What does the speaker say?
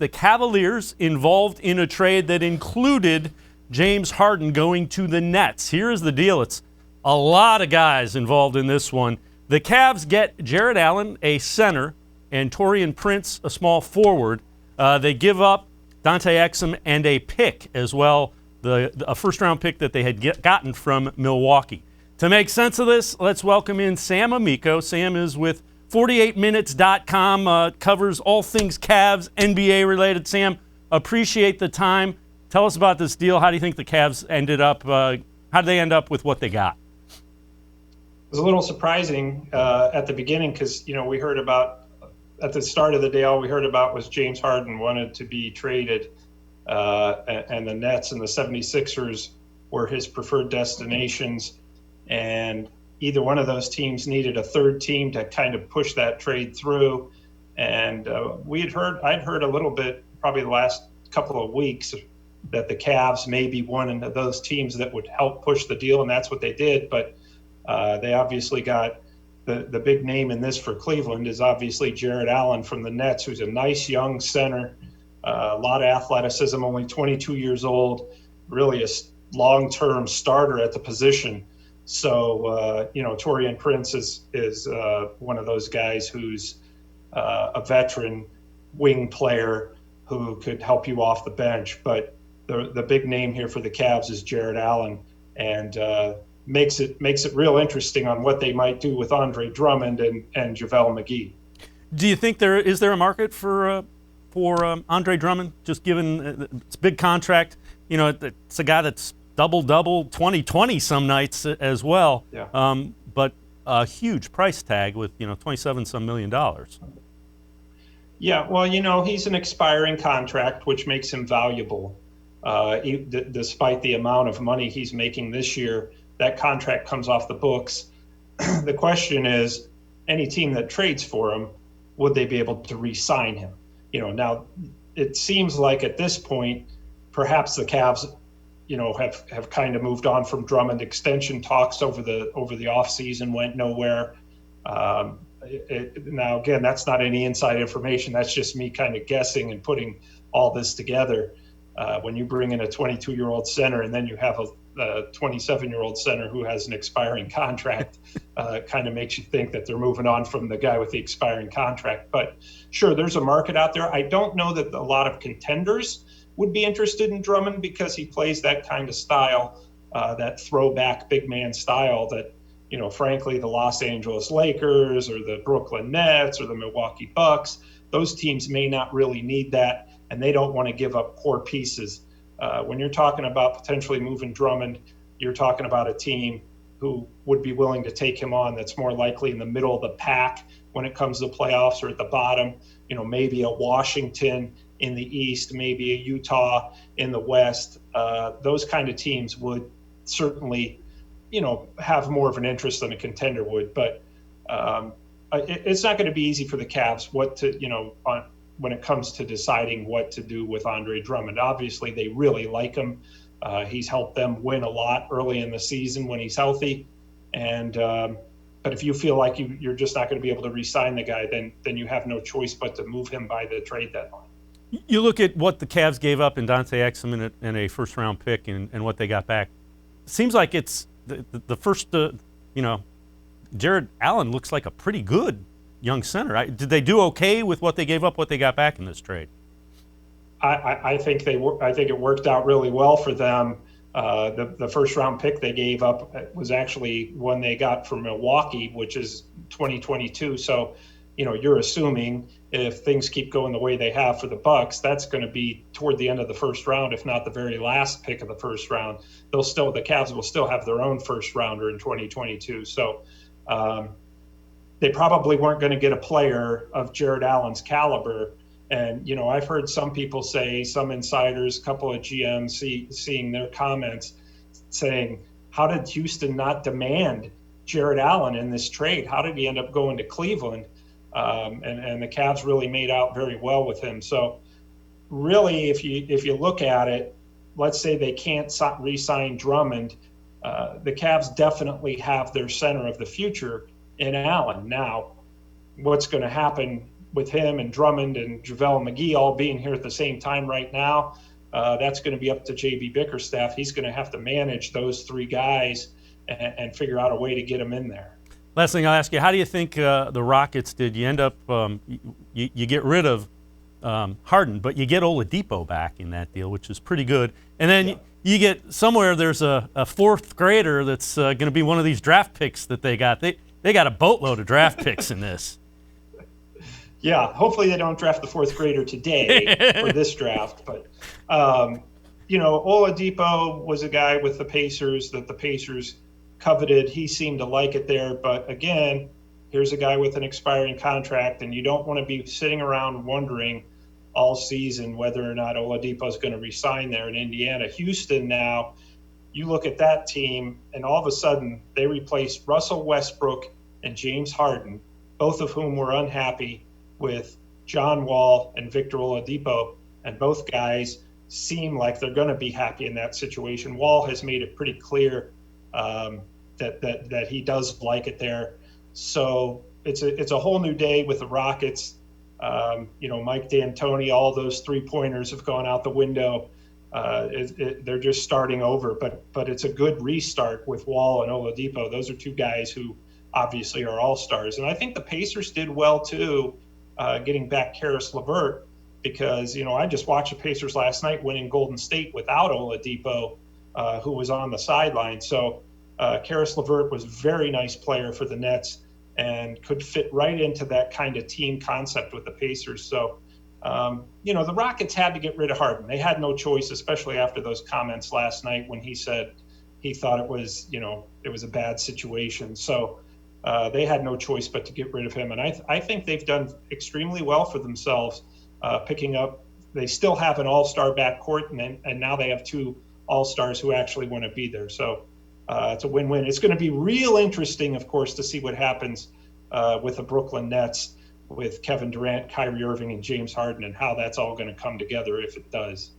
the Cavaliers involved in a trade that included James Harden going to the Nets. Here is the deal. It's a lot of guys involved in this one. The Cavs get Jarrett Allen, a center, and Taurean Prince, a small forward. They give up Dante Exum and a pick as well, a first-round pick that they had gotten from Milwaukee. To make sense of this, let's welcome in Sam Amico. Sam is with 48minutes.com, covers all things Cavs, NBA related. Sam, appreciate the time. Tell us about this deal. How do you think the Cavs ended up, how did they end up with what they got? It was a little surprising at the beginning because, we heard about, at the start of the day, all we heard about was James Harden wanted to be traded, and the Nets and the 76ers were his preferred destinations. And either one of those teams needed a third team to kind of push that trade through. And I'd heard a little bit, probably the last couple of weeks, that the Cavs may be one of those teams that would help push the deal, and that's what they did. But they obviously got the big name in this for Cleveland is obviously Jarrett Allen from the Nets, who's a nice young center, a lot of athleticism, only 22 years old, really a long-term starter at the position. So, Taurean Prince is one of those guys who's a veteran wing player who could help you off the bench. But the big name here for the Cavs is Jarrett Allen, and makes it real interesting on what they might do with Andre Drummond and JaVale McGee. Do you think is there a market for Andre Drummond, just given it's a big contract? It's a guy that's double-double, 20-20 some nights as well. Yeah. But a huge price tag with, $27-some million. Yeah, well, he's an expiring contract, which makes him valuable. Despite the amount of money he's making this year, that contract comes off the books. The question is, any team that trades for him, would they be able to re-sign him? Now it seems like at this point, perhaps the Cavs have kind of moved on from Drummond. Extension talks over the offseason went nowhere. Now, again, that's not any inside information. That's just me kind of guessing and putting all this together. When you bring in a 22-year-old center and then you have a 27-year-old center who has an expiring contract, kind of makes you think that they're moving on from the guy with the expiring contract. But sure, there's a market out there. I don't know that a lot of contenders would be interested in Drummond because he plays that kind of style, that throwback big man style that, frankly, the Los Angeles Lakers or the Brooklyn Nets or the Milwaukee Bucks, those teams may not really need that, and they don't want to give up core pieces. When you're talking about potentially moving Drummond, you're talking about a team who would be willing to take him on that's more likely in the middle of the pack when it comes to the playoffs, or at the bottom, maybe a Washington in the East, maybe a Utah in the West. Those kind of teams would certainly, have more of an interest than a contender would. But it's not going to be easy for the Cavs when it comes to deciding what to do with Andre Drummond. Obviously, they really like him. He's helped them win a lot early in the season when he's healthy. And but if you feel like you're just not going to be able to re-sign the guy, then you have no choice but to move him by the trade deadline. You look at what the Cavs gave up in Dante Exum and a first-round pick and what they got back. It seems like it's the first, Jarrett Allen looks like a pretty good young center. Did they do okay with what they gave up, what they got back in this trade? I think it worked out really well for them. The first-round pick they gave up was actually one they got from Milwaukee, which is 2022. So, you're assuming if things keep going the way they have for the Bucks, that's going to be toward the end of the first round, if not the very last pick of the first round. The Cavs will still have their own first rounder in 2022. So they probably weren't going to get a player of Jarrett Allen's caliber. And, I've heard some people say, some insiders, a couple of GMs seeing their comments saying, how did Houston not demand Jarrett Allen in this trade? How did he end up going to Cleveland? And the Cavs really made out very well with him. So really, if you look at it, let's say they can't re-sign Drummond, the Cavs definitely have their center of the future in Allen. Now, what's going to happen with him and Drummond and JaVale McGee all being here at the same time right now, that's going to be up to JB Bickerstaff. He's going to have to manage those three guys and figure out a way to get them in there. Last thing I'll ask you, how do you think the Rockets did? You end up, you get rid of Harden, but you get Oladipo back in that deal, which is pretty good. And then you get somewhere, there's a fourth grader that's going to be one of these draft picks that they got. They got a boatload of draft picks in this. Yeah, hopefully they don't draft the fourth grader today for this draft. But, Oladipo was a guy with the Pacers that the Pacers coveted. He seemed to like it there. But, again, here's a guy with an expiring contract, and you don't want to be sitting around wondering all season whether or not Oladipo is going to resign there in Indiana. Houston now, you look at that team, and all of a sudden they replaced Russell Westbrook and James Harden, both of whom were unhappy with John Wall and Victor Oladipo, and both guys seem like they're going to be happy in that situation. Wall has made it pretty clear that he does like it there. So it's a whole new day with the Rockets. Mike D'Antoni, all those three-pointers have gone out the window. They're just starting over, but it's a good restart with Wall and Oladipo. Those are two guys who obviously are all-stars. And I think the Pacers did well too, getting back Karis LeVert, because, I just watched the Pacers last night winning Golden State without Oladipo, who was on the sideline. So Karis LeVert was a very nice player for the Nets and could fit right into that kind of team concept with the Pacers. So, the Rockets had to get rid of Harden. They had no choice, especially after those comments last night when he said he thought it was a bad situation. So they had no choice but to get rid of him. And I think they've done extremely well for themselves, picking up. They still have an all-star backcourt, and now they have two all-stars who actually want to be there. So it's a win-win. It's going to be real interesting, of course, to see what happens with the Brooklyn Nets with Kevin Durant, Kyrie Irving, and James Harden, and how that's all going to come together if it does.